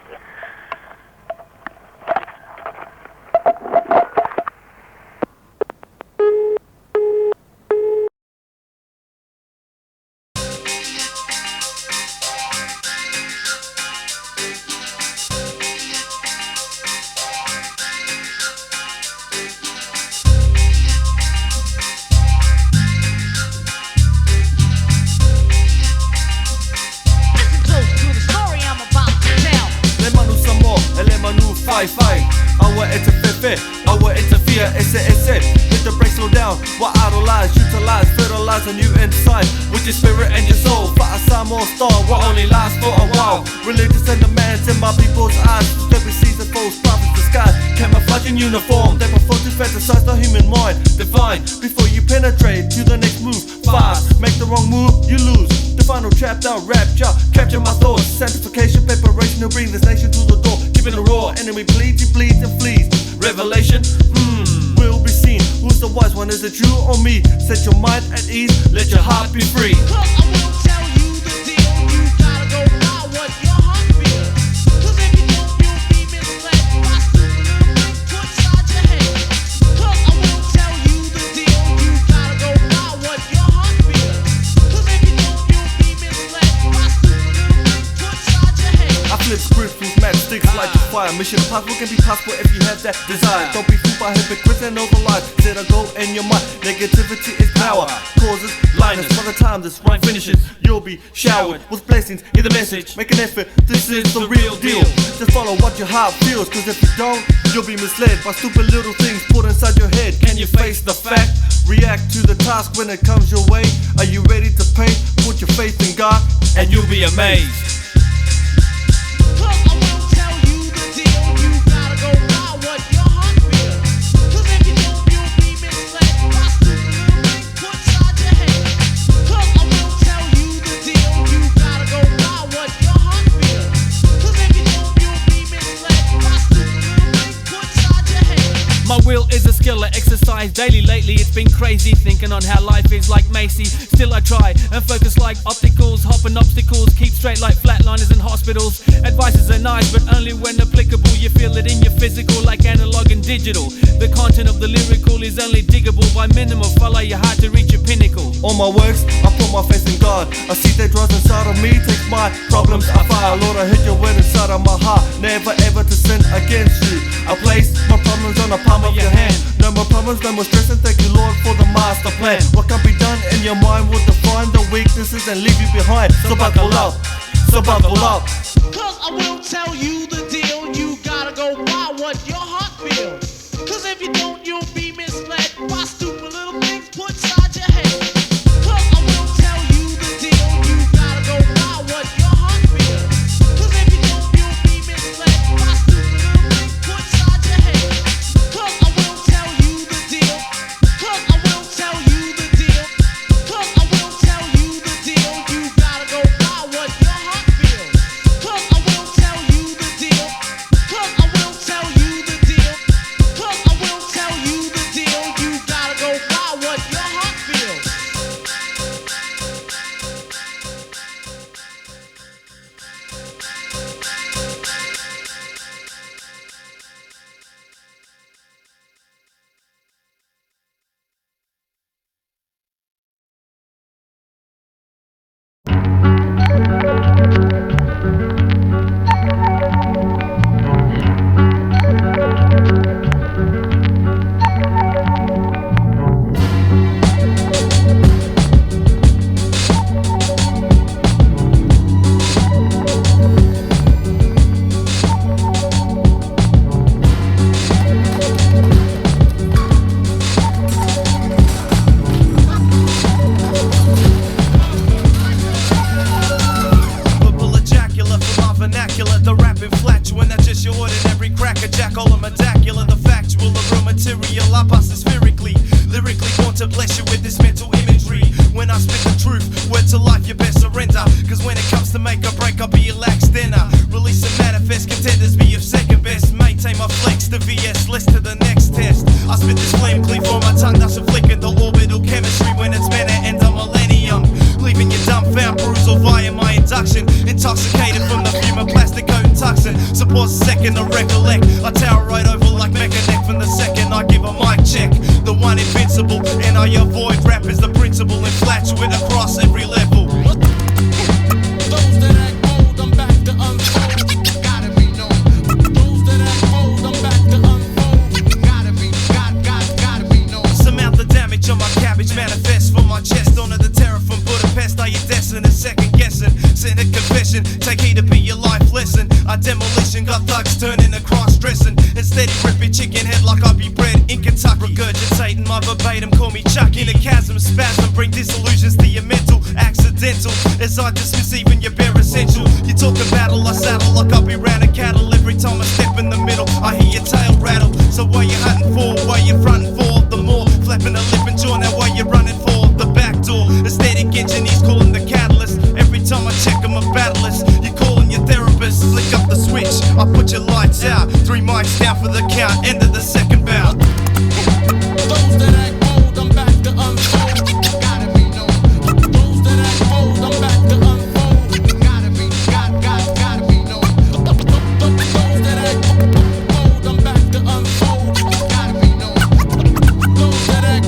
Our interfere, our interfere, esse. Hit the brakes, slow down. What idolize, utilize, fertilize a new inside with your spirit and your soul. For a sign more star, what only lasts for a while. Religious and demands in my people's eyes. Every season false prophets disguise. Camouflage in uniform, they prefer to fantasize the human mind. Divine, before you penetrate to the next move. Fast, make the wrong move, you lose. The final chapter, rapture, capture my thoughts. Sanctification, preparation to bring this nation to the door. Giving a roar, enemy bleeds, he bleeds and flees. Revelation, will be seen. Who's the wise one, is it you or me? Set your mind at ease, let your heart be free. Cause I will tell you the deal, you gotta go by what your heart feels. Cause if you don't, you'll be misled by stupid little things put inside your head. Cause I will tell you the deal, you gotta go by what your heart feels. Cause if you don't, you'll be misled by stupid little things put inside your head. I flip scripts with matchsticks like a fire. Mission impossible can be possible if you have that desire. Don't be fooled by hypocrites and overlies. Set a goal in your mind. Negativity is power. Causes blindness. By the time this rhyme finishes, you'll be showered with blessings in the message. Make an effort. This is the real deal. Just follow what your heart feels. Cause if you don't, you'll be misled by stupid little things put inside your head. Can you face the fact? React to the task when it comes your way. Are you ready to pay? Put your faith in God and you'll be amazed. Cause I will tell you the deal, you gotta go by what your heart feels. Cause if you don't, you'll be misled by stupid little things put inside your head. Cause I will tell you the deal, you gotta go by what your heart feels. Cause if you don't, you'll be misled by stupid little things put inside your head. My will is a skill I exercise daily. Lately it's been crazy, thinking on how life is like Macy. Still I try and focus like opticals, hopping obstacles, keep straight like flatliners in hospitals. Advices are nice, but only when applicable. You feel it in your physical like analog and digital. The content of the lyrical is only diggable by minimal. Follow your heart to reach your pinnacle. On my works, I put my faith in God. I see that dwells inside of me, take my problems I fire. Lord, I hit your word inside of my heart. Never ever to sin against you. I place my problems on the palm of your hand. No more problems, no more stress, and thank you, Lord, for the master plan. What can be done in your mind will define the weaknesses and leave you behind. So buckle up, so buckle up. Cause I will tell you the deal, you gotta go by what your heart feels. Cause if you don't, you'll be misled by stupid little things put inside your head. Cause I will tell you the deal, you gotta go by what your heart feels. Cause if you don't, you'll be misled by stupid little things put inside your head. Cause I will tell you the deal, cause I will tell you the deal, cause I will tell you the deal, you gotta go by what your heart feels. Cause I will tell you the deal, cause I will tell you the deal, cause I will tell you the deal, you gotta go by what your heart feels. Release and manifest, contenders be your second best mate. Take my flex, the VS list to the next spit this flame clean from my tongue, thus inflicting the orbital chemistry when it's meant to end a millennium. Leaving you dumbfound, bruised or via my induction. Intoxicated from the fume of plastic coat and toxin. So pause a second to recollect. I tower right over like Mechanic from the second I give a mic check. The one invincible, and I avoid rap is the principle. Infatuate across every level. Those that act bold, I'm back to unfold. Gotta be known. Those that act bold, I'm back to unfold. Gotta be known. Surmount the damage on my cabbage, manifest from my chest. Onto the terror from Budapest, are you destined and second guessing? Send a confession, take heed to be your life lesson. I demolition, got thugs turning to cross-dressing. Instead of ripping chicken head like I be bred in Kentucky. Regurgitating my verbatim, call me Chuck. In a chasm, spasm, bring disillusions to your mental. Accidental, as I dismiss even your bare essential. You talk a battle, I saddle like I be round a cattle. Every time I step in the middle, I hear your tail rattle. So what you hunting for, what you fronting for? The more flapping a lip and jaw, now what you running for? The back door, aesthetic engineers calling the catalyst. Every time I check I'm a battlist. You calling your therapist, flick up the switch, I put your lights out. 3 mics down for the count, end of the second bout. Those that act bold, I'm back to unfold. Gotta be known. Those that act bold, I'm back to unfold. Gotta be known. Those that act bold, I'm back to unfold. Gotta be known. Those that act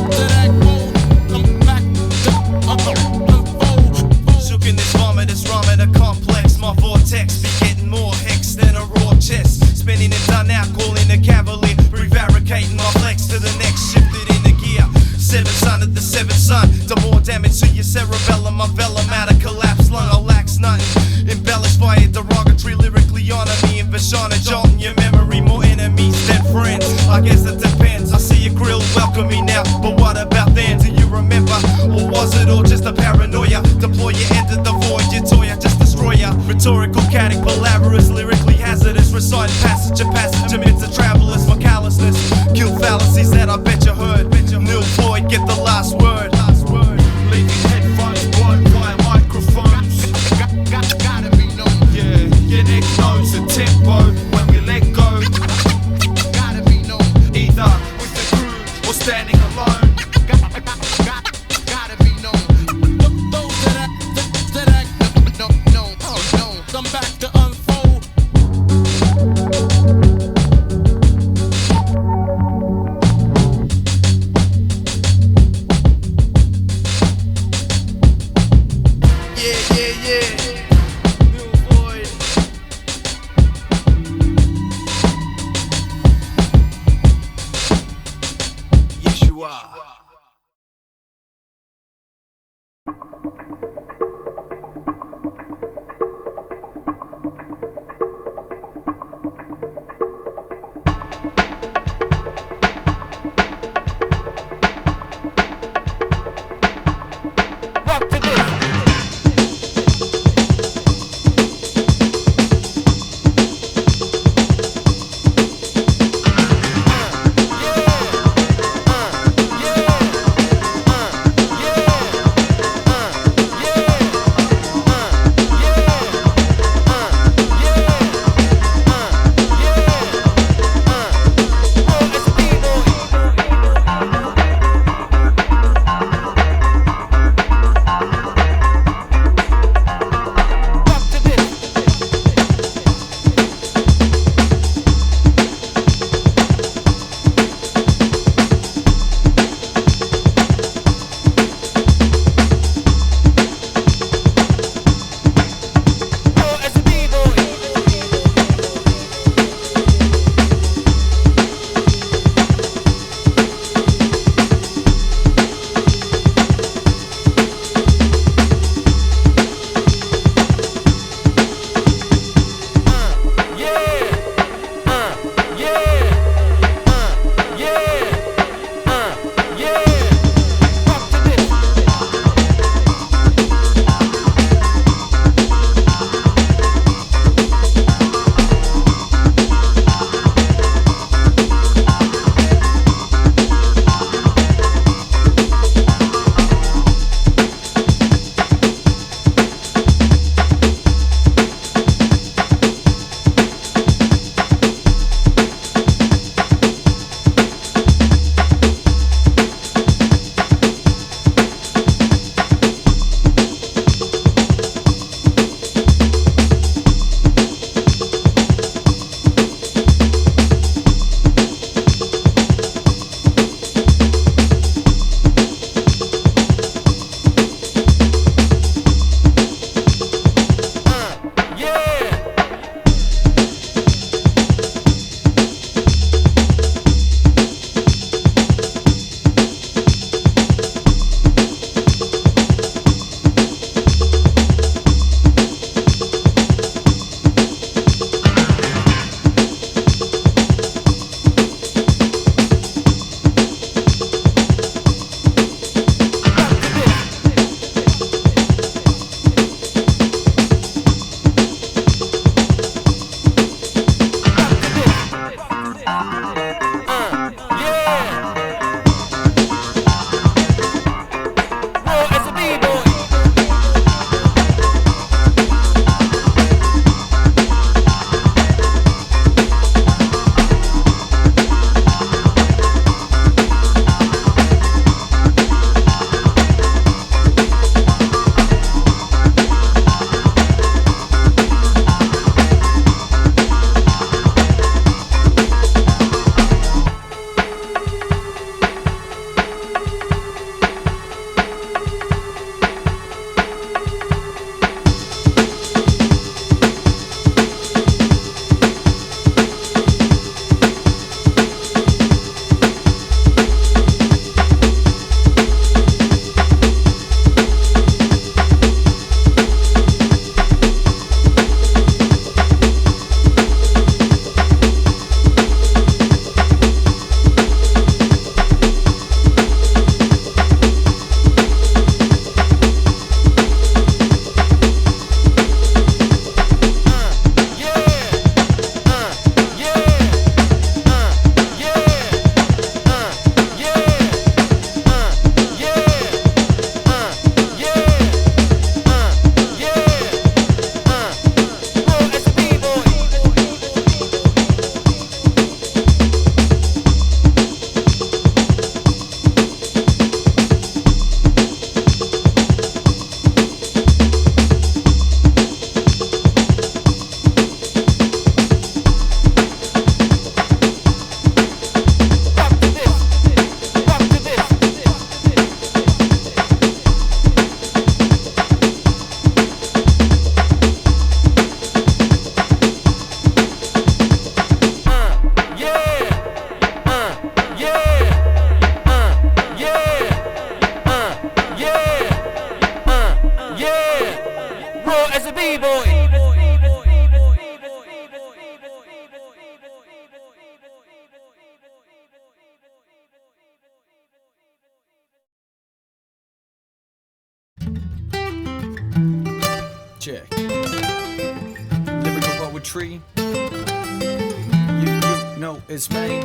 bold, I'm back to unfold. Shook in this vomit, this ramen, a complex. My vortex be getting more hex than a raw chest. Spinning and done out, calling a cavalier. Prevaricating my flex to the next, shifted in the gear. 7th son of the 7th son. The more damage to your cerebellum, my vellum out of collapse lung. I lacks nothing. Embellished by a derogatory lyrically honor me and Vashana. Jolting your memory, more enemies than friends. I guess it depends. I see your grill, welcome me now. But what about then? Do you remember? Or was it all just a paranoia? Deploy your enter the void, your toy, I just destroy ya. Rhetorical, cattic, palaverous, lyrically hazardous. Recite passage amidst the travelers. My callousness, kill fallacies that I bet you heard. NilVoid, get the last word. Leaving headphones blown by microphones. Gotta be known. Yeah, your neck knows the tempo when we let go. Gotta be known. Either with the crew or standing alone. Gotta be known. Those that act known. I'm back to unfold. Yeah. NilVoid. Yes, you are. Yeah. Check. Lyrical poetry. You know it's me.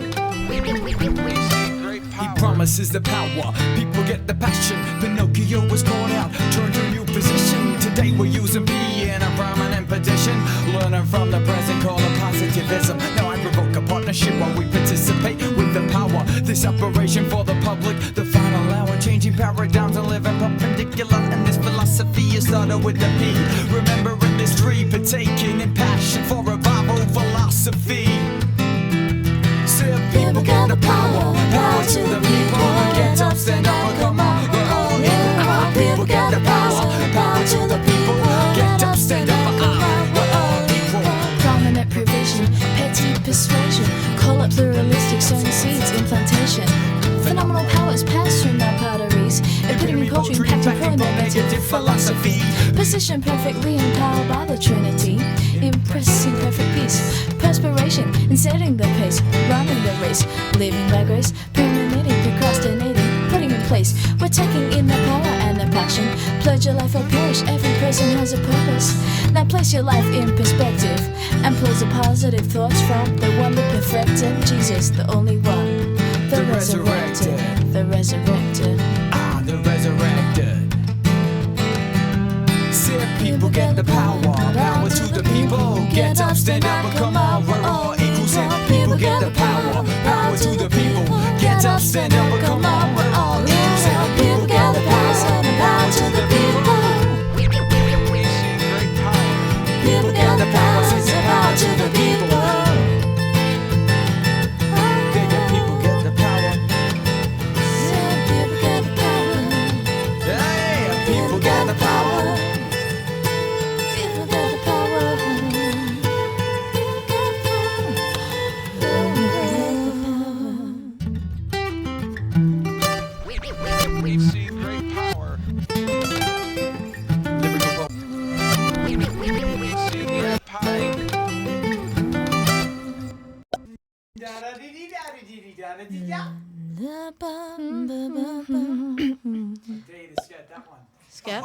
He promises the power, people get the passion. Pinocchio was caught out, turned to a new position. Today we're using P in a permanent position. Learning from the present, call it positivism. Now I provoke a partnership while we participate with the power. This operation for the public, the final hour. Changing paradigms and living perpendicular. And this philosophy is started with the P. Remembering this tree, partaking in passion for revival philosophy. People get the power, power to the people. Get up, stand up, and come on, we're all equal. People get the power, power to the people. Get up, stand up, and come on, we're all equal. Prominent provision, petty persuasion. Call it pluralistic, sowing seeds, implantation. Phenomenal powers pass through my potteries. Epitome poetry, impacting pro-normative philosophy. Position perfectly empowered by the Trinity. Impressing perfect peace. Perspiration in setting the pace. Running the race. Living by grace. Permeating, procrastinating, putting in place. We're taking in the power and the passion. Pledge your life or perish. Every person has a purpose. Now place your life in perspective. And place the positive thoughts from the one that perfected Jesus, the only one. The resurrected, the resurrected. The resurrected. Sick people get the power, power to the people. Get up, stand up, and come on, we're all equal. Sick people get the power, power to the people. Get up, stand up, and come on, we're all equal. Sick people get the power, power to the people. People get the power, power to the people. Scat?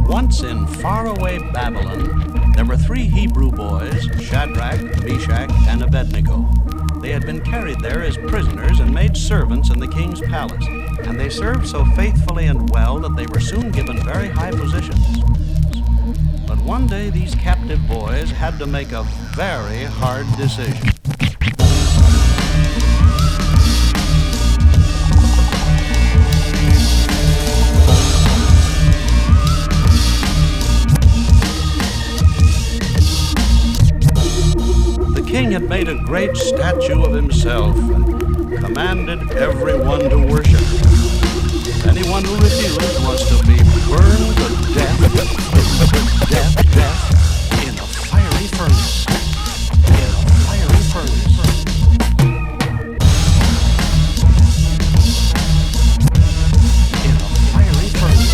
Once in faraway Babylon, there were 3 Hebrew boys, Shadrach, Meshach, and Abednego. They had been carried there as prisoners and made servants in the king's palace, and they served so faithfully and well that they were soon given very high positions. But one day these captive boys had to make a very hard decision. The king had made a great statue of himself and commanded everyone to worship him. Anyone who refused was to be burned to death, in a fiery furnace. In a fiery furnace. In a fiery furnace.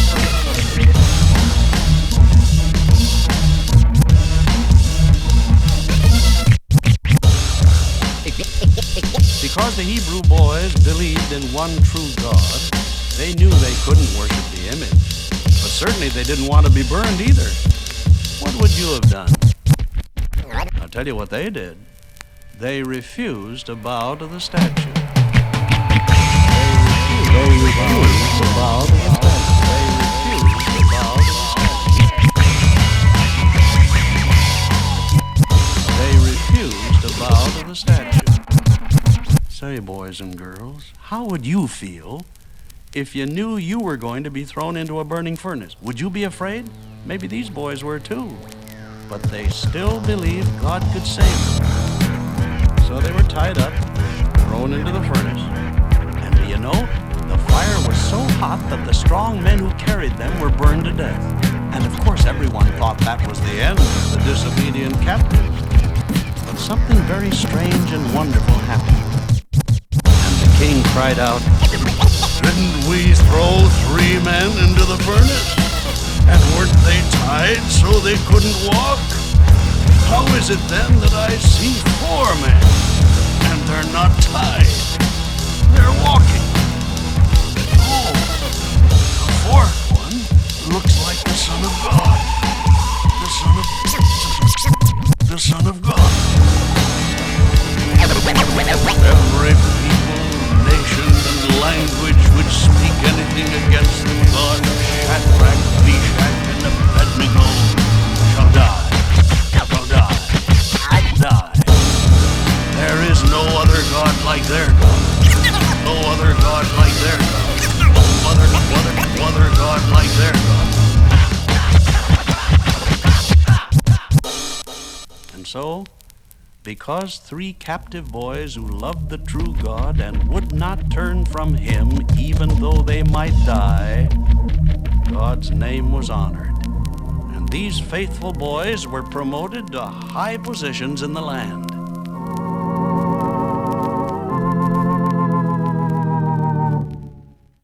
Because the Hebrew boys believed in one true God, they knew they couldn't worship the image. But certainly they didn't want to be burned either. What would you have done? I'll tell you what they did. They refused to bow to the statue. They refused to bow to the statue. They refused to bow to the statue. They refused to bow to the statue. Say, boys and girls, how would you feel if you knew you were going to be thrown into a burning furnace? Would you be afraid? Maybe these boys were too. But they still believed God could save them. So they were tied up, thrown into the furnace. And do you know, the fire so hot that the strong men who carried them were burned to death. And of course everyone thought that was the end of the disobedient captives. But something very strange and wonderful happened. And the king cried out, "Didn't we throw 3 men into the furnace? And weren't they tied so they couldn't walk? How is it then that I see 4 men, and they're not tied? They're walking. Oh, the 4th one looks like the Son of God. The Son of God. Every people, nation, and language which speak anything against the God of Shadrach, Meshach, and Abednego shall die. Die. There is no other God like their God. No other God like their God. No other God like their God. And so, because 3 captive boys who loved the true God and would not turn from him even though they might die, God's name was honored. And these faithful boys were promoted to high positions in the land.